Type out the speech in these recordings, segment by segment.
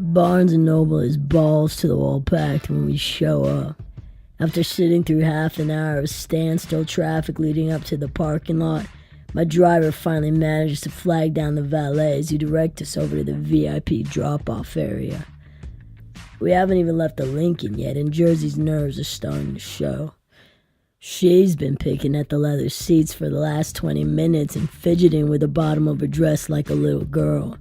Barnes & Noble is balls to the wall packed when we show up. After sitting through half an hour of standstill traffic leading up to the parking lot, my driver finally manages to flag down the valets who direct us over to the VIP drop-off area. We haven't even left the Lincoln yet, and Jersey's nerves are starting to show. She's been picking at the leather seats for the last 20 minutes and fidgeting with the bottom of her dress like a little girl.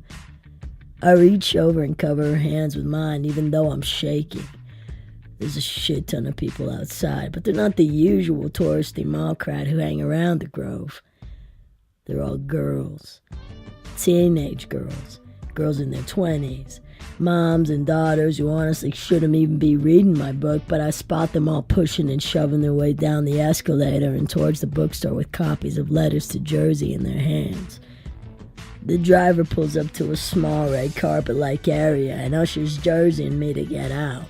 I reach over and cover her hands with mine, even though I'm shaking. There's a shit ton of people outside, but they're not the usual touristy mall crowd who hang around the Grove. They're all girls. Teenage girls. Girls in their 20s. Moms and daughters who honestly shouldn't even be reading my book, but I spot them all pushing and shoving their way down the escalator and towards the bookstore with copies of letters to Jersey in their hands. The driver pulls up to a small red carpet-like area and ushers Jersey and me to get out.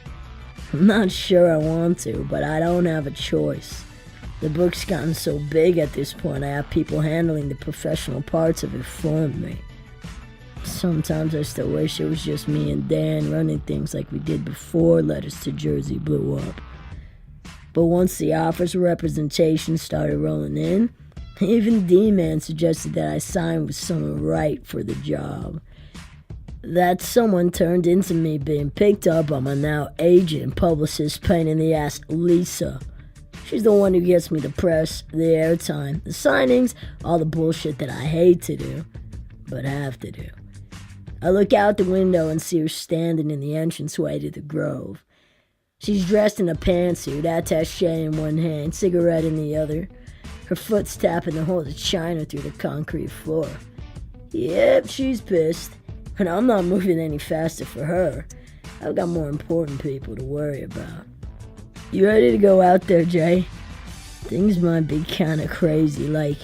I'm not sure I want to, but I don't have a choice. The book's gotten so big at this point, I have people handling the professional parts of it for me. Sometimes I still wish it was just me and Dan running things like we did before Letters to Jersey blew up. But once the offers of representation started rolling in, even D-Man suggested that I sign with someone right for the job. That someone turned into me being picked up by my now agent publicist pain in the ass, Lisa. She's the one who gets me the press, the airtime, the signings, all the bullshit that I hate to do, but have to do. I look out the window and see her standing in the entranceway to the Grove. She's dressed in a pantsuit, attaché in one hand, cigarette in the other. Her foot's tapping the hole of china through the concrete floor. Yep, she's pissed. And I'm not moving any faster for her. I've got more important people to worry about. You ready to go out there, Jay? Things might be kinda crazy, like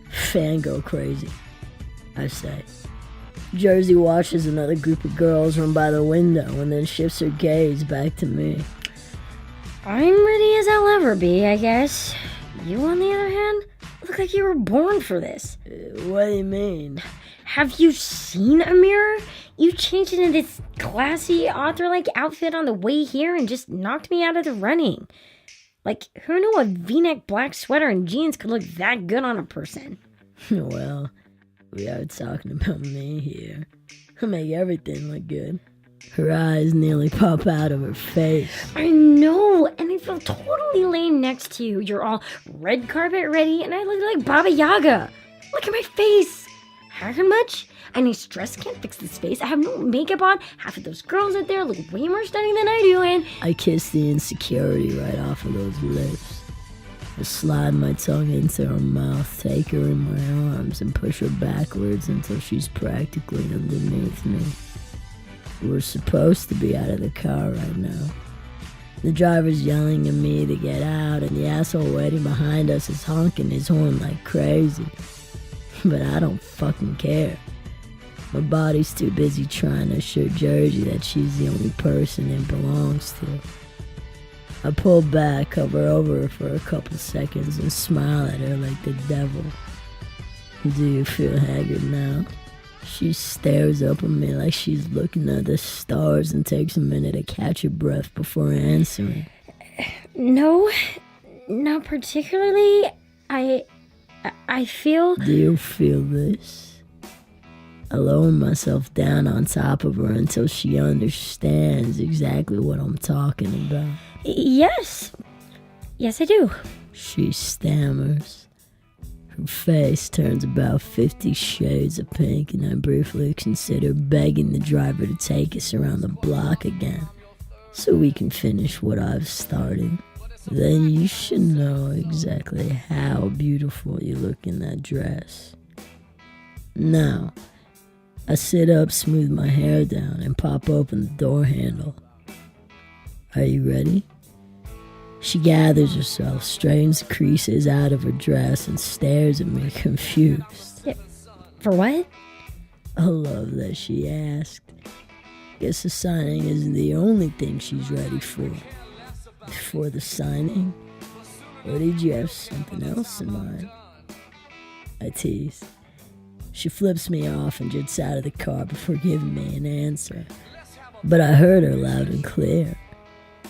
Fango crazy, I say. Jersey watches another group of girls run by the window and then shifts her gaze back to me. I'm ready as I'll ever be, I guess. You, on the other hand, look like you were born for this. What do you mean? Have you seen a mirror? You changed into this classy, author-like outfit on the way here and just knocked me out of the running. Like, who knew a V-neck black sweater and jeans could look that good on a person? Well, we are talking about me here. I make everything look good. Her eyes nearly pop out of her face. I know, and I feel totally laying next to you. You're all red carpet ready, and I look like Baba Yaga. Look at my face. How much? Any stress can't fix this face. I have no makeup on. Half of those girls out there look way more stunning than I do, and I kiss the insecurity right off of those lips. I slide my tongue into her mouth, take her in my arms, and push her backwards until she's practically underneath me. We're supposed to be out of the car right now. The driver's yelling at me to get out, and the asshole waiting behind us is honking his horn like crazy. But I don't fucking care. My body's too busy trying to assure Jersey that she's the only person it belongs to. I pull back, hover over her for a couple seconds, and smile at her like the devil. Do you feel haggard now? She stares up at me like she's looking at the stars and takes a minute to catch her breath before answering. No, not particularly. I feel... Do you feel this? I lower myself down on top of her until she understands exactly what I'm talking about. Yes. Yes, I do. She stammers. Her face turns about 50 shades of pink, and I briefly consider begging the driver to take us around the block again so we can finish what I've started. Then you should know exactly how beautiful you look in that dress. Now, I sit up, smooth my hair down, and pop open the door handle. Are you ready? She gathers herself, straightens the creases out of her dress, and stares at me confused. Yeah, for what? I love that she asked. Guess the signing isn't the only thing she's ready for. For the signing? Or did you have something else in mind? I tease. She flips me off and jets out of the car before giving me an answer. but I heard her loud and clear.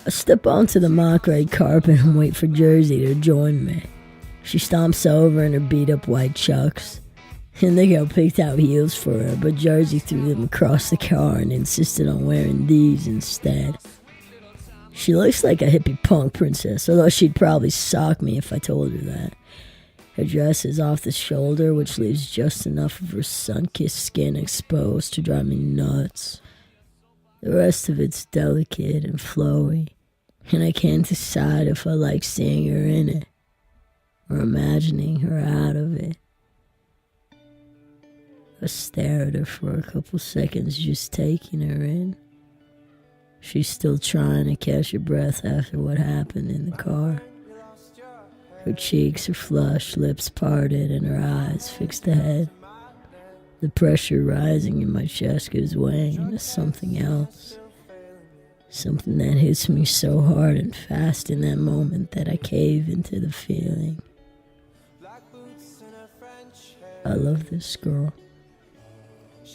I step onto the mock red carpet and wait for Jersey to join me. She stomps over in her beat-up white chucks. Indigo picked out heels for her, but Jersey threw them across the car and insisted on wearing these instead. She looks like a hippie punk princess, although she'd probably sock me if I told her that. Her dress is off the shoulder, which leaves just enough of her sun-kissed skin exposed to drive me nuts. The rest of it's delicate and flowy, and I can't decide if I like seeing her in it or imagining her out of it. I stare at her for a couple seconds, just taking her in. She's still trying to catch her breath after what happened in the car. Her cheeks are flushed, lips parted, and her eyes fixed ahead. The pressure rising in my chest gives way to something else. Something that hits me so hard and fast in that moment that I cave into the feeling. I love this girl.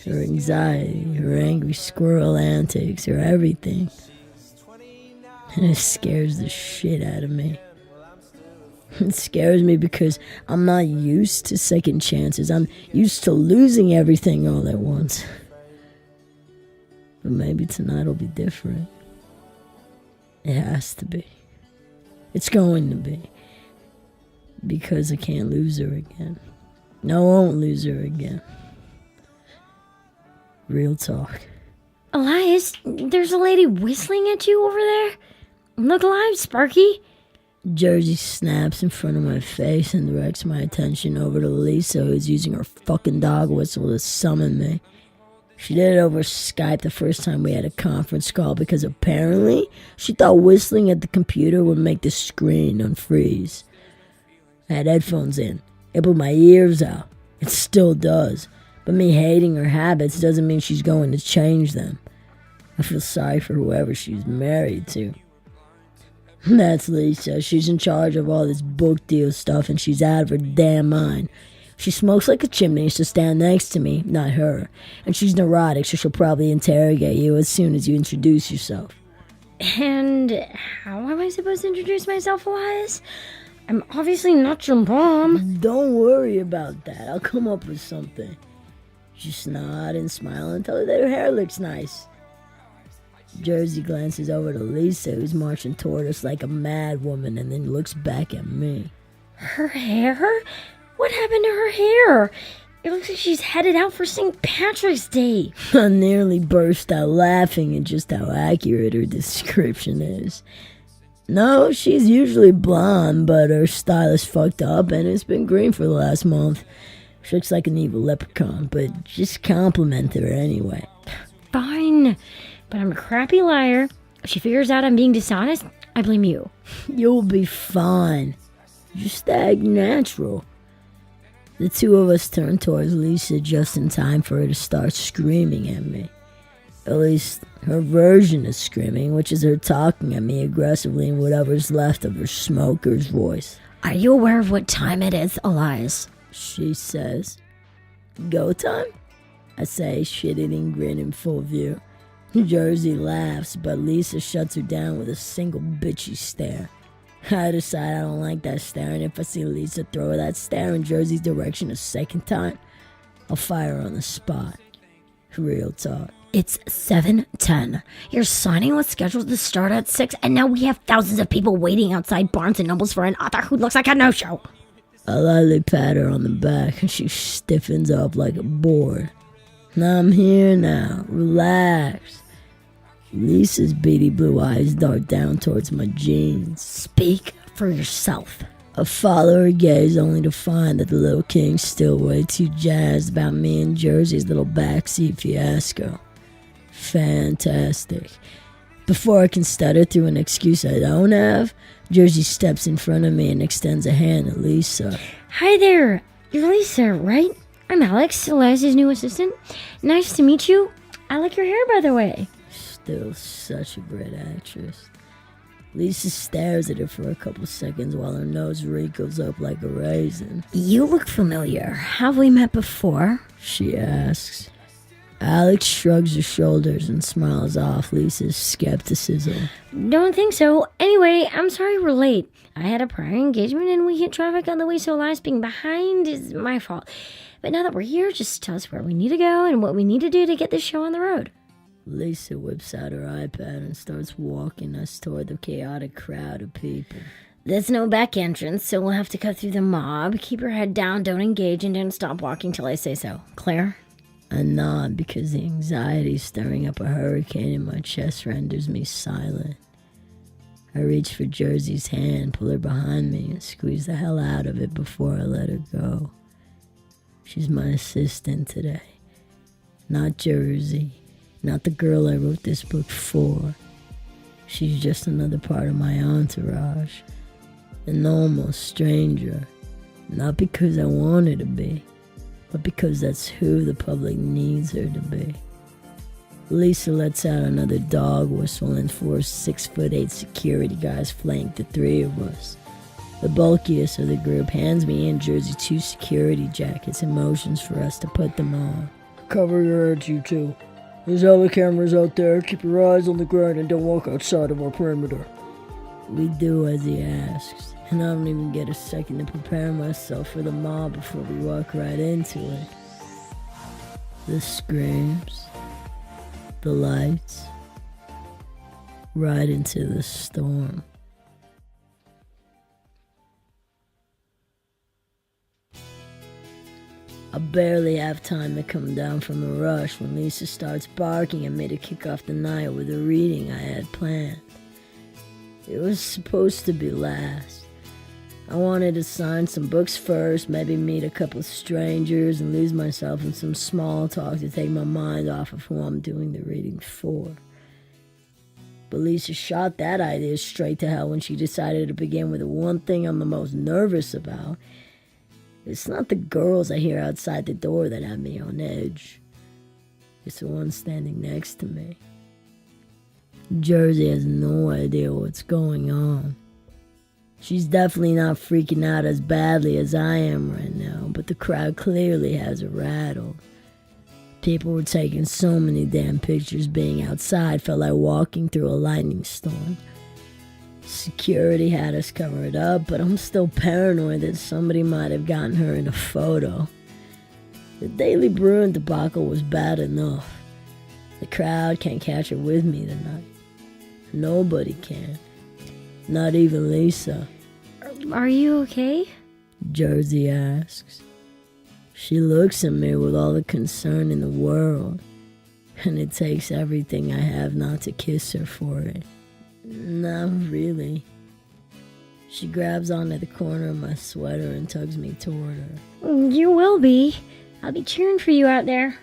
Her anxiety, her angry squirrel antics, her everything. And it scares the shit out of me. It scares me because I'm not used to second chances. I'm used to losing everything all at once. But maybe tonight will be different. It has to be. It's going to be. Because I can't lose her again. No, I won't lose her again. Real talk. Elias, there's a lady whistling at you over there. Look alive, Sparky. Jersey snaps in front of my face and directs my attention over to Lisa, who's using her fucking dog whistle to summon me. She did it over Skype the first time we had a conference call because apparently she thought whistling at the computer would make the screen unfreeze. I had headphones in. It blew my ears out. It still does. But me hating her habits doesn't mean she's going to change them. I feel sorry for whoever she's married to. That's Lisa. She's in charge of all this book deal stuff and she's out of her damn mind. She smokes like a chimney, so stand next to me, not her. And she's neurotic, so she'll probably interrogate you as soon as you introduce yourself. And how am I supposed to introduce myself, Elias? I'm obviously not your mom. Don't worry about that. I'll come up with something. Just nod and smile and tell her that her hair looks nice. Jersey glances over to Lisa, who's marching toward us like a mad woman, and then looks back at me. Her hair? What happened to her hair? It looks like she's headed out for St. Patrick's Day. I nearly burst out laughing at just how accurate her description is. No, she's usually blonde, but her style is fucked up, and it's been green for the last month. She looks like an evil leprechaun, but just compliment her anyway. Fine, but I'm a crappy liar. If she figures out I'm being dishonest, I blame you. You'll be fine. Just act natural. The two of us turn towards Lisa just in time for her to start screaming at me. At least her version of screaming, which is her talking at me aggressively in whatever's left of her smoker's voice. Are you aware of what time it is, Elias? She says. Go time? I say, shit-eating grin in full view. Jersey laughs, but Lisa shuts her down with a single bitchy stare. I decide I don't like that stare, and if I see Lisa throw that stare in Jersey's direction a second time, I'll fire her on the spot. Real talk. It's 7:10. Your signing was scheduled to start at 6, and now we have thousands of people waiting outside Barnes & Noble's for an author who looks like a no-show. I lightly pat her on the back, and she stiffens up like a board. I'm here now. Relax. Lisa's beady blue eyes dart down towards my jeans. Speak for yourself. I follow her gaze only to find that the little king's still way too jazzed about me and Jersey's little backseat fiasco. Fantastic. Before I can stutter through an excuse I don't have, Jersey steps in front of me and extends a hand to Lisa. Hi there. You're Lisa, right? I'm Alex, Elias' new assistant. Nice to meet you. I like your hair, by the way. Still such a great actress. Lisa stares at her for a couple seconds while her nose wrinkles up like a raisin. You look familiar. Have we met before? She asks. Alex shrugs her shoulders and smiles off Lisa's skepticism. Don't think so. Anyway, I'm sorry we're late. I had a prior engagement and we hit traffic on the way, so Elias being behind is my fault. But now that we're here, just tell us where we need to go and what we need to do to get this show on the road. Lisa whips out her iPad and starts walking us toward the chaotic crowd of people. There's no back entrance, so we'll have to cut through the mob. Keep your head down, don't engage, and don't stop walking till I say so. Clear? I nod because the anxiety stirring up a hurricane in my chest renders me silent. I reach for Jersey's hand, pull her behind me, and squeeze the hell out of it before I let her go. She's my assistant today. Not Jersey. Not the girl I wrote this book for. She's just another part of my entourage. An almost stranger. Not because I want her to be, but because that's who the public needs her to be. Lisa lets out another dog whistle and 4 6'8" security guys flank the 3 of us. The bulkiest of the group hands me and Jersey 2 security jackets and motions for us to put them on. Cover your heads, you two. There's other cameras out there. Keep your eyes on the ground and don't walk outside of our perimeter. We do as he asks, and I don't even get a second to prepare myself for the mob before we walk right into it. The screams, the lights, right into the storm. I barely have time to come down from the rush when Lisa starts barking at me to kick off the night with a reading I had planned. It was supposed to be last. I wanted to sign some books first, maybe meet a couple of strangers and lose myself in some small talk to take my mind off of who I'm doing the reading for. But Lisa shot that idea straight to hell when she decided to begin with the one thing I'm the most nervous about. It's not the girls I hear outside the door that have me on edge. It's the one standing next to me. Jersey has no idea what's going on. She's definitely not freaking out as badly as I am right now, but the crowd clearly has her rattled. People were taking so many damn pictures being outside, felt like walking through a lightning storm. Security had us covered up, but I'm still paranoid that somebody might have gotten her in a photo. The Daily Bruin debacle was bad enough. The crowd can't catch her with me tonight. Nobody can. Not even Lisa. Are you okay? Jersey asks. She looks at me with all the concern in the world, and it takes everything I have not to kiss her for it. Not really. She grabs onto the corner of my sweater and tugs me toward her. You will be. I'll be cheering for you out there.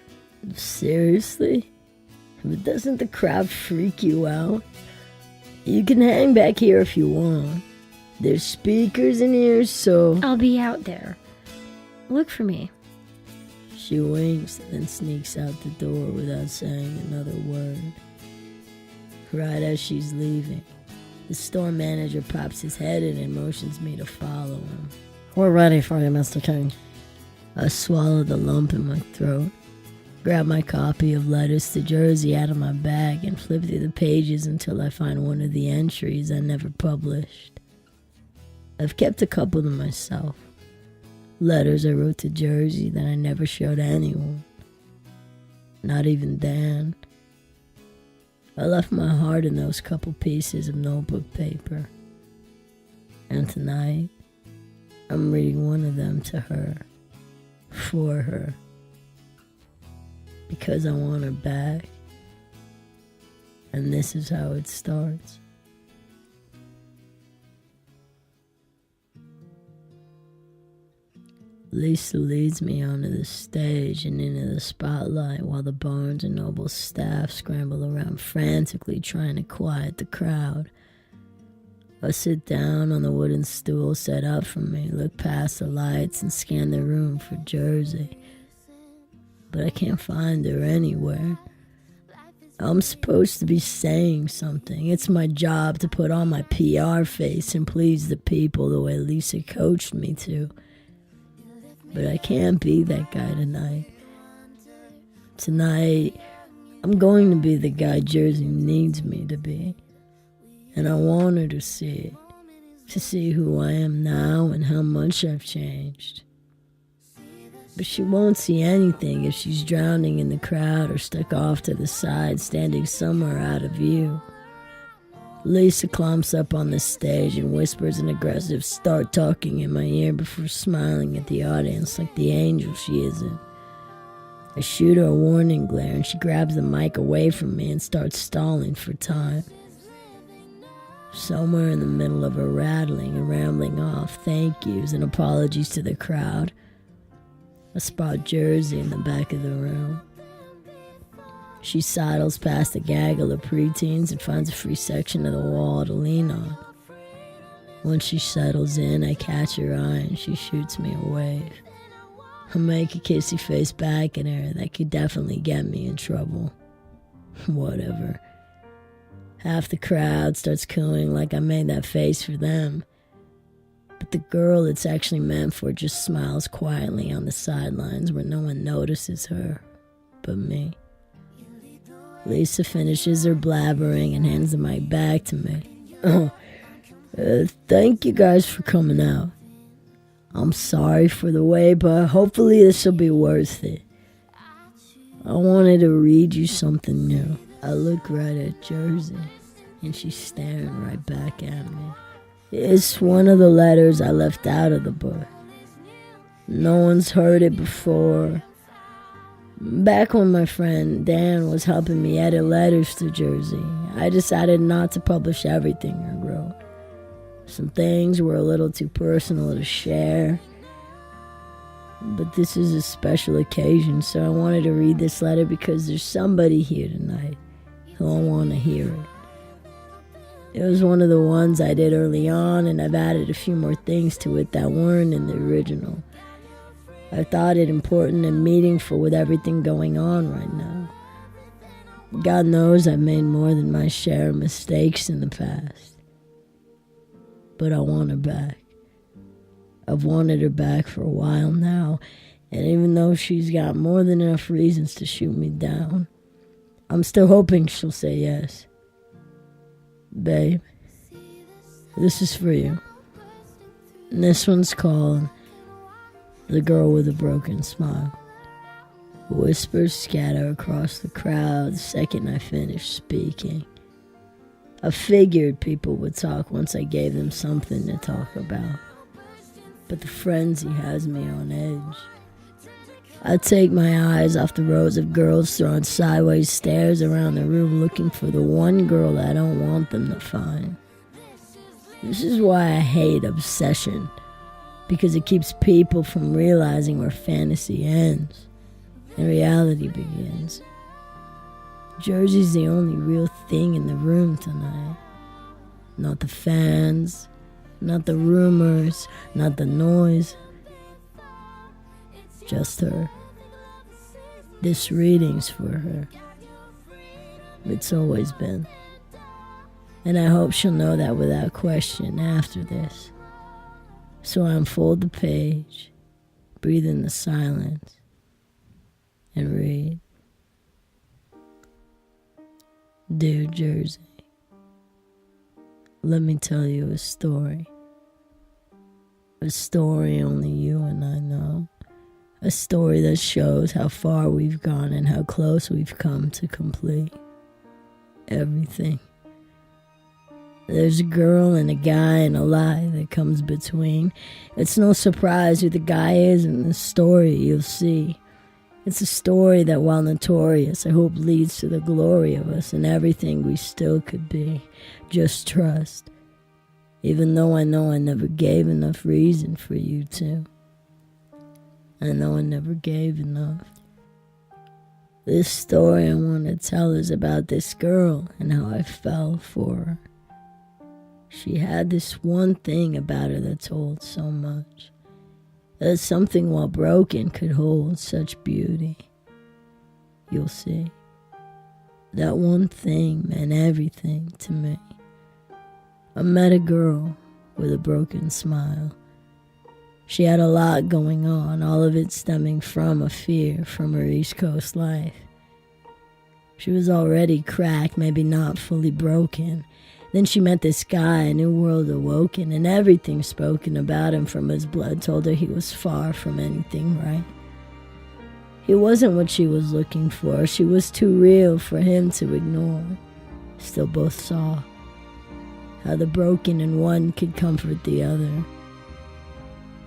Seriously? But doesn't the crowd freak you out? You can hang back here if you want. There's speakers in here, so... I'll be out there. Look for me. She winks and then sneaks out the door without saying another word. Right as she's leaving, the store manager pops his head in and motions me to follow him. We're ready for you, Mr. King. I swallow the lump in my throat, grab my copy of Letters to Jersey out of my bag, and flip through the pages until I find one of the entries I never published. I've kept a couple to myself. Letters I wrote to Jersey that I never showed anyone. Not even Dan. I left my heart in those couple pieces of notebook paper. And tonight, I'm reading one of them to her. For her. Because I want her back. And this is how it starts. Lisa leads me onto the stage and into the spotlight while the Barnes & Noble staff scramble around frantically trying to quiet the crowd. I sit down on the wooden stool set up for me, look past the lights and scan the room for Jersey. But I can't find her anywhere. I'm supposed to be saying something. It's my job to put on my PR face and please the people the way Lisa coached me to. But I can't be that guy tonight. Tonight, I'm going to be the guy Jersey needs me to be. And I want her to see it. To see who I am now and how much I've changed. But she won't see anything if she's drowning in the crowd or stuck off to the side, standing somewhere out of view. Lisa climbs up on the stage and whispers an aggressive "start talking" in my ear before smiling at the audience like the angel she isn't. I shoot her a warning glare and she grabs the mic away from me and starts stalling for time. Somewhere in the middle of her rattling and rambling off thank yous and apologies to the crowd, I spot Jersey in the back of the room. She sidles past a gaggle of preteens and finds a free section of the wall to lean on. Once she settles in, I catch her eye and she shoots me a wave. I make a kissy face back at her that could definitely get me in trouble. Whatever. Half the crowd starts cooing like I made that face for them. But the girl it's actually meant for just smiles quietly on the sidelines where no one notices her but me. Lisa finishes her blabbering and hands the mic back to me. Thank you guys for coming out. I'm sorry for the wait, but hopefully this will be worth it. I wanted to read you something new. I look right at Jersey, and she's staring right back at me. It's one of the letters I left out of the book. No one's heard it before. Back when my friend Dan was helping me edit letters to Jersey, I decided not to publish everything I wrote. Some things were a little too personal to share. But this is a special occasion, so I wanted to read this letter because there's somebody here tonight who'll want to hear it. It was one of the ones I did early on, and I've added a few more things to it that weren't in the original. I thought it important and meaningful with everything going on right now. God knows I've made more than my share of mistakes in the past. But I want her back. I've wanted her back for a while now, and even though she's got more than enough reasons to shoot me down, I'm still hoping she'll say yes. Babe, this is for you. And this one's called The Girl with a Broken Smile. Whispers scatter across the crowd the second I finish speaking. I figured people would talk once I gave them something to talk about. But the frenzy has me on edge. I take my eyes off the rows of girls throwing sideways stares around the room looking for the one girl I don't want them to find. This is why I hate obsession, because it keeps people from realizing where fantasy ends and reality begins. Jersey's the only real thing in the room tonight. Not the fans, not the rumors, not the noise. Just her. This reading's for her. It's always been. And I hope she'll know that without question after this. So I unfold the page, breathe in the silence, and read. Dear Jersey, let me tell you a story. A story only you and I know. A story that shows how far we've gone and how close we've come to complete everything. There's a girl and a guy and a lie that comes between. It's no surprise who the guy is in the story, you'll see. It's a story that, while notorious, I hope leads to the glory of us and everything we still could be. Just trust. Even though I know I never gave enough reason for you to. I know I never gave enough. This story I want to tell is about this girl and how I fell for her. She had this one thing about her that told so much. That something, while broken, could hold such beauty. You'll see. That one thing meant everything to me. I met a girl with a broken smile. She had a lot going on, all of it stemming from a fear from her East Coast life. She was already cracked, maybe not fully broken. Then she met this guy, a new world awoken, and everything spoken about him from his blood told her he was far from anything right. He wasn't what she was looking for. She was too real for him to ignore. Still both saw how the broken in one could comfort the other.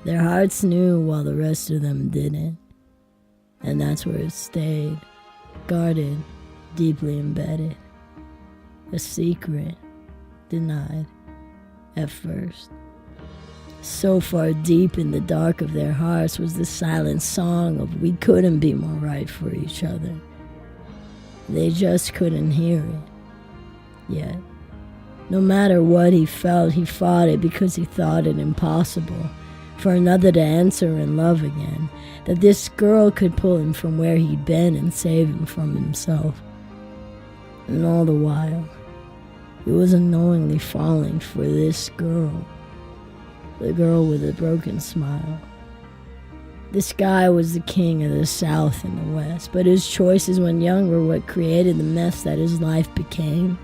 Their hearts knew while the rest of them didn't. And that's where it stayed, guarded, deeply embedded. A secret, denied, at first. So far deep in the dark of their hearts was the silent song of we couldn't be more right for each other. They just couldn't hear it. Yet, no matter what he felt, he fought it because he thought it impossible for another to enter and love again, that this girl could pull him from where he'd been and save him from himself. And all the while, he was unknowingly falling for this girl, the girl with a broken smile. This guy was the king of the South and the West, but his choices when young were what created the mess that his life became.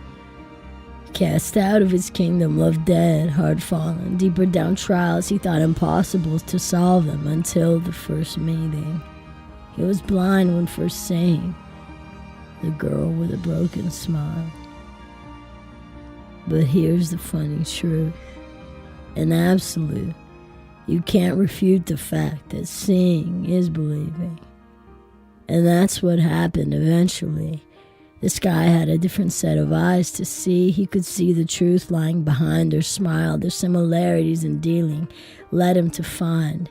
Cast out of his kingdom, love dead, hard fallen, deeper down trials he thought impossible to solve them until the first meeting. He was blind when first seeing the girl with a broken smile. But here's the funny truth. An absolute. You can't refute the fact that seeing is believing. And that's what happened eventually. This guy had a different set of eyes to see. He could see the truth lying behind her smile. The similarities in dealing led him to find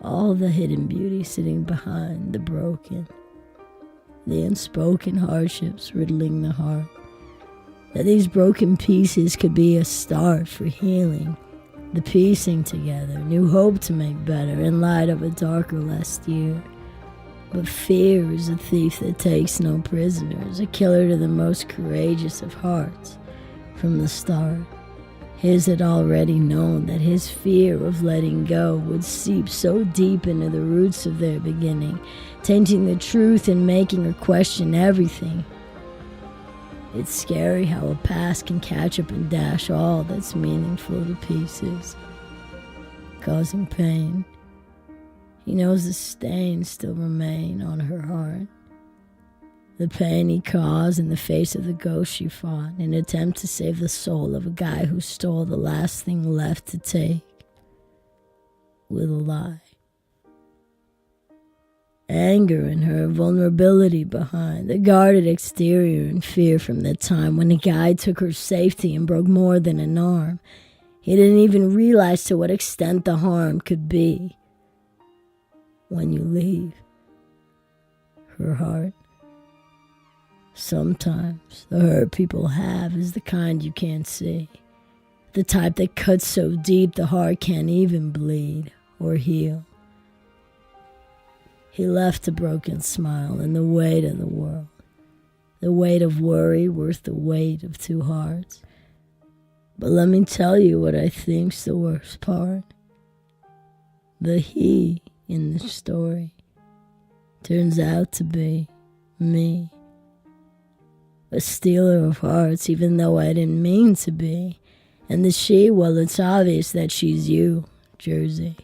all the hidden beauty sitting behind the broken. The unspoken hardships riddling the heart. That these broken pieces could be a start for healing. The piecing together, new hope to make better in light of a darker last year. But fear is a thief that takes no prisoners, a killer to the most courageous of hearts. From the start, his had already known that his fear of letting go would seep so deep into the roots of their beginning, tainting the truth and making her question everything. It's scary how a past can catch up and dash all that's meaningful to pieces, causing pain. He knows the stains still remain on her heart. The pain he caused in the face of the ghost she fought in an attempt to save the soul of a guy who stole the last thing left to take with a lie. Anger in her, vulnerability behind, the guarded exterior and fear from the time when the guy took her safety and broke more than an arm. He didn't even realize to what extent the harm could be. When you leave her heart. Sometimes the hurt people have is the kind you can't see. The type that cuts so deep the heart can't even bleed or heal. He left a broken smile and the weight of the world. The weight of worry worth the weight of two hearts. But let me tell you what I think's the worst part. The he in this story turns out to be me. A stealer of hearts, even though I didn't mean to be. And the she, well, it's obvious that she's you, Jersey.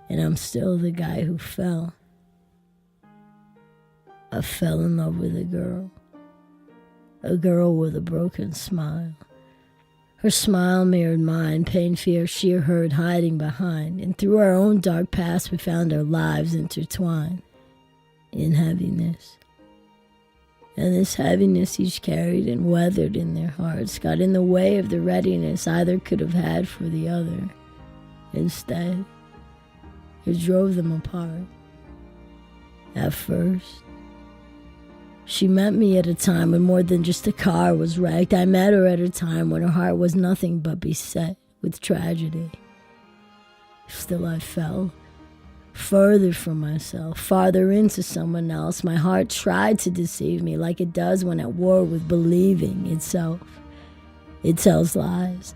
And I'm still the guy who fell. I fell in love with a girl with a broken smile. Her smile mirrored mine, pain, fear, sheer hurt hiding behind. And through our own dark past, we found our lives intertwined in heaviness. And this heaviness each carried and weathered in their hearts got in the way of the readiness either could have had for the other. Instead, it drove them apart. At first, she met me at a time when more than just a car was wrecked. I met her at a time when her heart was nothing but beset with tragedy. Still I fell further from myself, farther into someone else. My heart tried to deceive me like it does when at war with believing itself. It tells lies,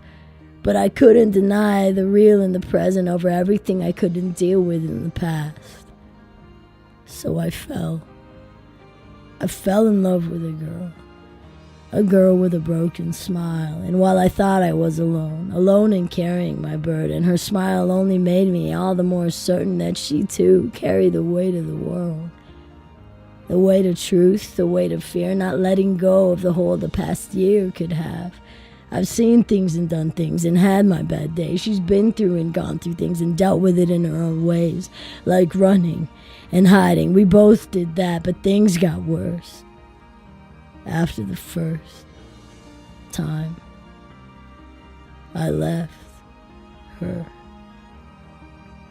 But I couldn't deny the real in the present over everything I couldn't deal with in the past. So I fell. I fell in love with a girl with a broken smile. And while I thought I was alone in carrying my burden, her smile only made me all the more certain that she too carried the weight of the world. The weight of truth, the weight of fear, not letting go of the hold the past year could have. I've seen things and done things and had my bad days. She's been through and gone through things and dealt with it in her own ways, like running and hiding. We both did that, but things got worse. After the first time I left her.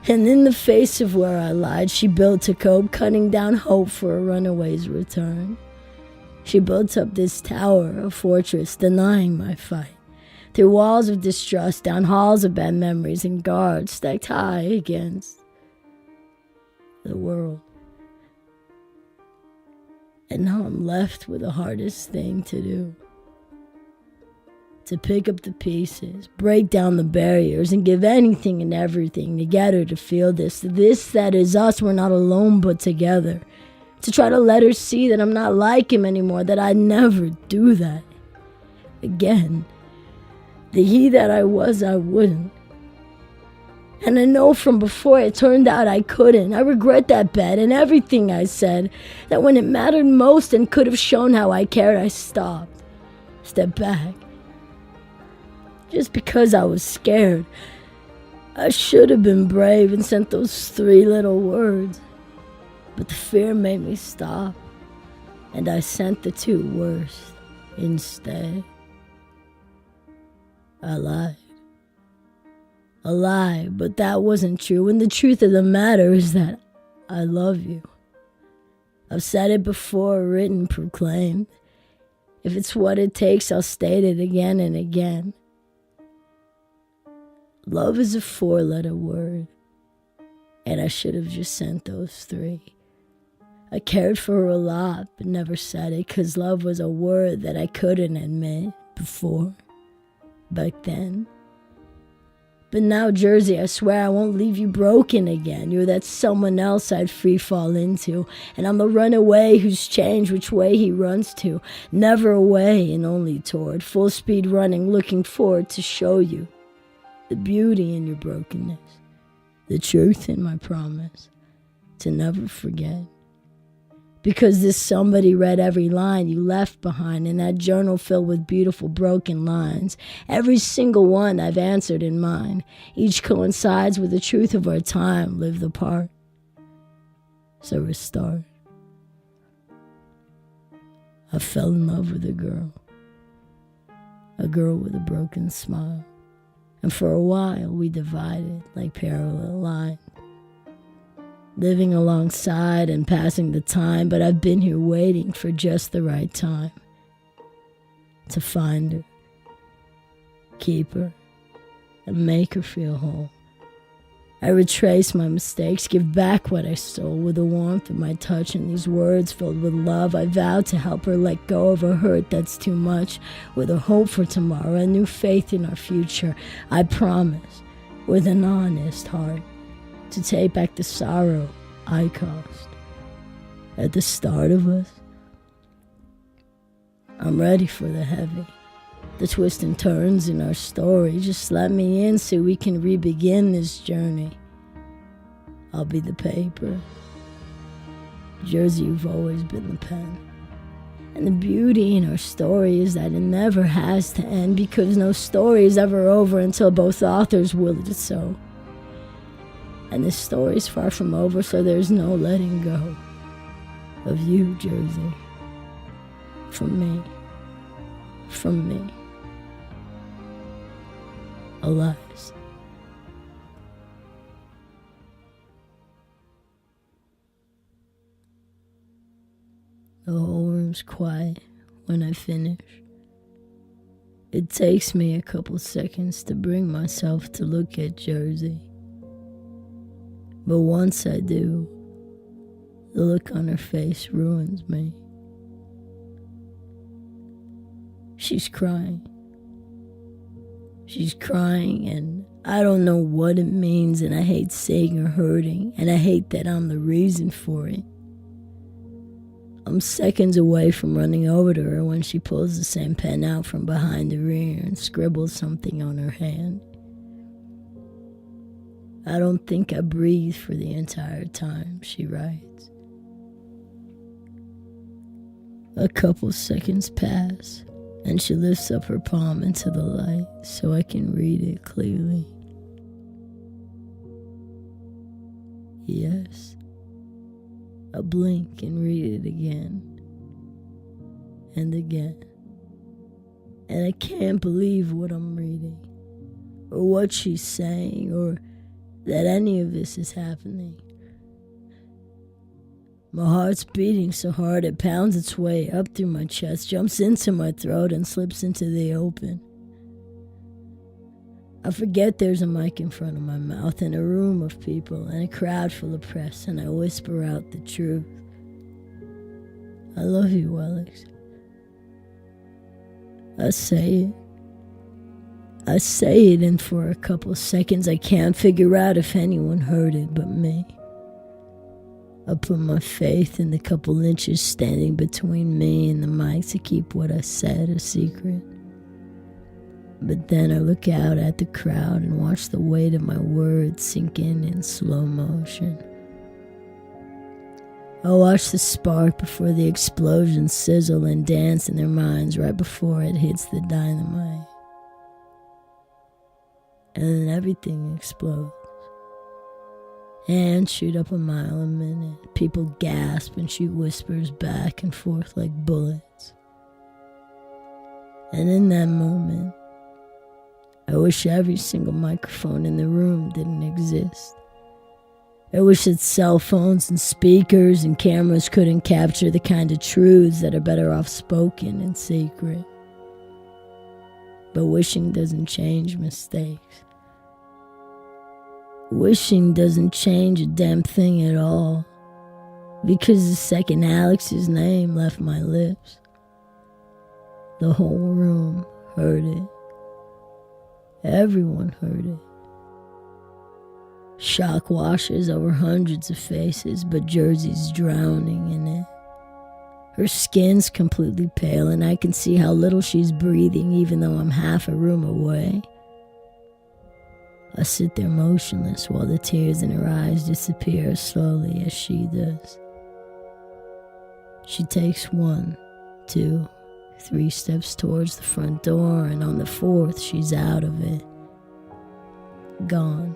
And in the face of where I lied, she built to cope, cutting down hope for a runaway's return. She built up this tower, a fortress, denying my fight. Through walls of distrust, down halls of bad memories, and guards stacked high against the world. And now I'm left with the hardest thing to do. To pick up the pieces, break down the barriers, and give anything and everything to get her to feel this that is us, we're not alone but together. To try to let her see that I'm not like him anymore, that I'd never do that again. The he that I was, I wouldn't. And I know from before it turned out I couldn't. I regret that bet and everything I said, that when it mattered most and could have shown how I cared, I stopped, stepped back. Just because I was scared. I should have been brave and sent those 3 little words. But the fear made me stop. And I sent the 2 worst instead. I lied. A lie, but that wasn't true. And the truth of the matter is that I love you. I've said it before, written, proclaimed. If it's what it takes, I'll state it again and again. Love is a 4-letter word, and I should have just sent those 3. I cared for her a lot, but never said it, 'cause love was a word that I couldn't admit before, back then. But now, Jersey, I swear I won't leave you broken again. You're that someone else I'd free fall into, and I'm the runaway who's changed which way he runs to. Never away and only toward, full speed running, looking forward to show you the beauty in your brokenness, the truth in my promise to never forget. Because this somebody read every line you left behind in that journal filled with beautiful broken lines. Every single one I've answered in mine. Each coincides with the truth of our time lived apart. So restart. I fell in love with a girl with a broken smile. And for a while we divided like parallel lines. Living alongside and passing the time, but I've been here waiting for just the right time to find her, keep her, and make her feel whole. I retrace my mistakes, give back what I stole with the warmth of my touch and these words filled with love. I vow to help her let go of a hurt that's too much, with a hope for tomorrow, a new faith in our future. I promise, with an honest heart, to take back the sorrow I caused at the start of us. I'm ready for the heavy, the twists and turns in our story. Just let me in so we can re-begin this journey. I'll be the paper. Jersey, you've always been the pen. And the beauty in our story is that it never has to end, because no story is ever over until both authors will it so. And this story's far from over, so there's no letting go of you, Jersey. From me. Elias. The whole room's quiet when I finish. It takes me a couple seconds to bring myself to look at Jersey. But once I do, the look on her face ruins me. She's crying. She's crying, and I don't know what it means, and I hate seeing her hurting, and I hate that I'm the reason for it. I'm seconds away from running over to her when she pulls the same pen out from behind her ear and scribbles something on her hand. I don't think I breathed for the entire time, she writes. A couple seconds pass, and she lifts up her palm into the light so I can read it clearly. Yes. I blink and read it again and again. And I can't believe what I'm reading, or what she's saying, or that any of this is happening. My heart's beating so hard it pounds its way up through my chest, jumps into my throat, and slips into the open. I forget there's a mic in front of my mouth and a room of people and a crowd full of press, and I whisper out the truth. I love you, Alex. I say it. I say it, and for a couple seconds I can't figure out if anyone heard it but me. I put my faith in the couple inches standing between me and the mic to keep what I said a secret. But then I look out at the crowd and watch the weight of my words sink in slow motion. I watch the spark before the explosion sizzle and dance in their minds right before it hits the dynamite. And then everything explodes. Hands shoot up a mile a minute. People gasp and shoot whispers back and forth like bullets. And in that moment, I wish every single microphone in the room didn't exist. I wish that cell phones and speakers and cameras couldn't capture the kind of truths that are better off spoken in secret. But wishing doesn't change mistakes. Wishing doesn't change a damn thing at all. Because the second Alex's name left my lips, the whole room heard it. Everyone heard it. Shock washes over hundreds of faces, but Jersey's drowning in it. Her skin's completely pale, and I can see how little she's breathing, even though I'm half a room away. I sit there motionless while the tears in her eyes disappear as slowly as she does. She takes 1, 2, 3 steps towards the front door, and on the 4th, she's out of it. Gone.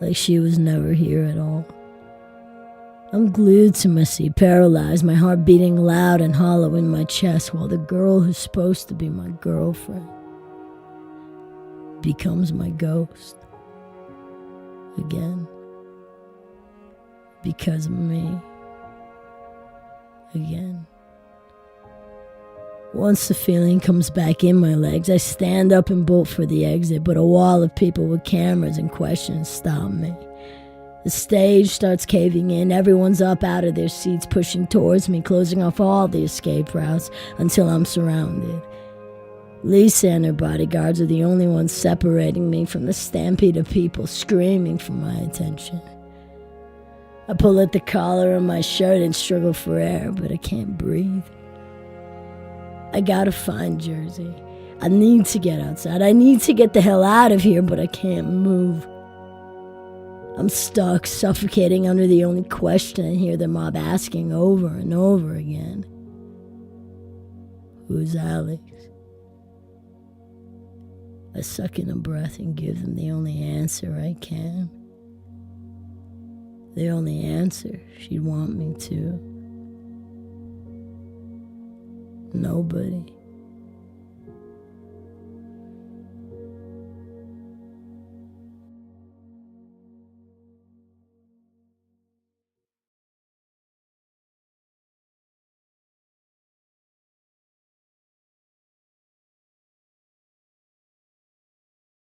Like she was never here at all. I'm glued to my seat, paralyzed, my heart beating loud and hollow in my chest, while the girl who's supposed to be my girlfriend becomes my ghost. Again. Because of me. Again. Once the feeling comes back in my legs, I stand up and bolt for the exit, but a wall of people with cameras and questions stop me. The stage starts caving in, everyone's up out of their seats, pushing towards me, closing off all the escape routes until I'm surrounded. Lisa and her bodyguards are the only ones separating me from the stampede of people screaming for my attention. I pull at the collar of my shirt and struggle for air, but I can't breathe. I gotta find Jersey. I need to get outside. I need to get the hell out of here, but I can't move. I'm stuck, suffocating under the only question I hear the mob asking over and over again. Who's Alex? I suck in a breath and give them the only answer I can. The only answer she'd want me to. Nobody.